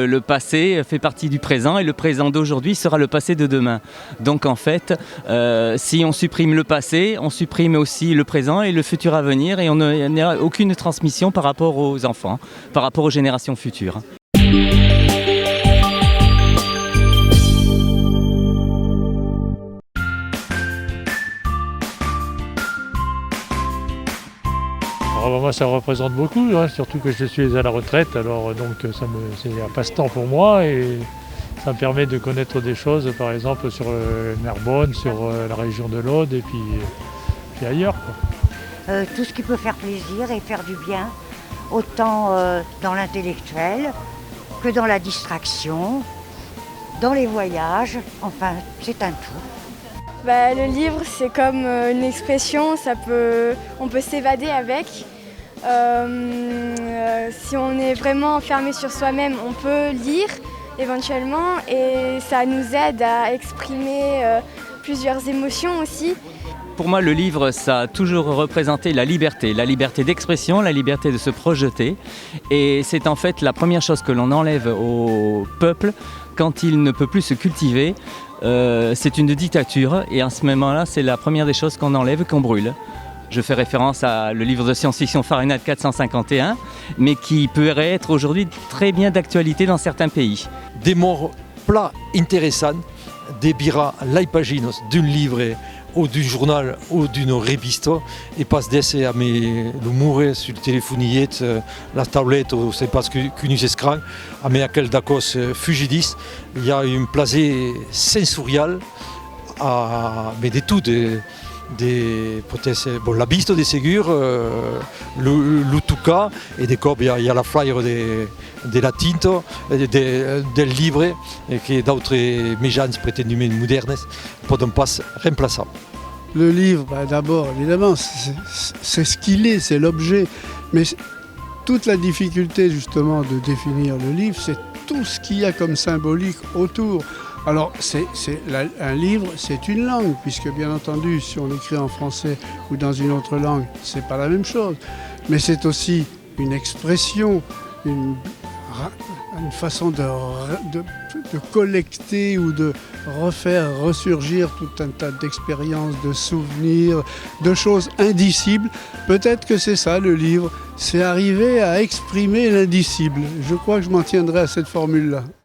Le passé fait partie du présent et le présent d'aujourd'hui sera le passé de demain. Donc en fait, si on supprime le passé, on supprime aussi le présent et le futur à venir et on n'a aucune transmission par rapport aux enfants, par rapport aux générations futures. Alors, moi ça représente beaucoup, hein, surtout que je suis à la retraite, alors donc c'est un passe-temps pour moi et ça me permet de connaître des choses, par exemple sur Narbonne, sur la région de l'Aude et puis ailleurs, quoi. Tout ce qui peut faire plaisir et faire du bien, autant dans l'intellectuel que dans la distraction, dans les voyages, enfin c'est un tout. Le livre, c'est comme une expression, on peut s'évader avec. Si on est vraiment enfermé sur soi-même, on peut lire éventuellement et ça nous aide à exprimer plusieurs émotions aussi. Pour moi, le livre, ça a toujours représenté la liberté d'expression, la liberté de se projeter. Et c'est en fait la première chose que l'on enlève au peuple quand il ne peut plus se cultiver. C'est une dictature et à ce moment-là, c'est la première des choses qu'on enlève, qu'on brûle. Je fais référence à le livre de science-fiction Fahrenheit 451, mais qui pourrait être aujourd'hui très bien d'actualité dans certains pays. Des mots plats intéressants, des bira l'ipaginos d'un livre ou d'un journal ou d'une revista et pas d'essayer à l'humour sur le téléphonier, la tablette ou c'est pas qu'une écran, à mes aquel d'accord fugidis, il y a un plaisir sensorial mais de tout. La vista de ségur, l'utuca et des cop il y a la flyer de la tinta, del livre et que d'autres médias prétendument modernes peuvent pas remplacer. Le livre, d'abord, évidemment, c'est ce qu'il est, c'est l'objet. Mais toute la difficulté, justement, de définir le livre, c'est tout ce qu'il y a comme symbolique autour. Alors, un livre, c'est une langue, puisque bien entendu, si on écrit en français ou dans une autre langue, c'est pas la même chose. Mais c'est aussi une expression, une façon de collecter ou de refaire ressurgir tout un tas d'expériences, de souvenirs, de choses indicibles. Peut-être que c'est ça le livre, c'est arriver à exprimer l'indicible. Je crois que je m'en tiendrai à cette formule-là.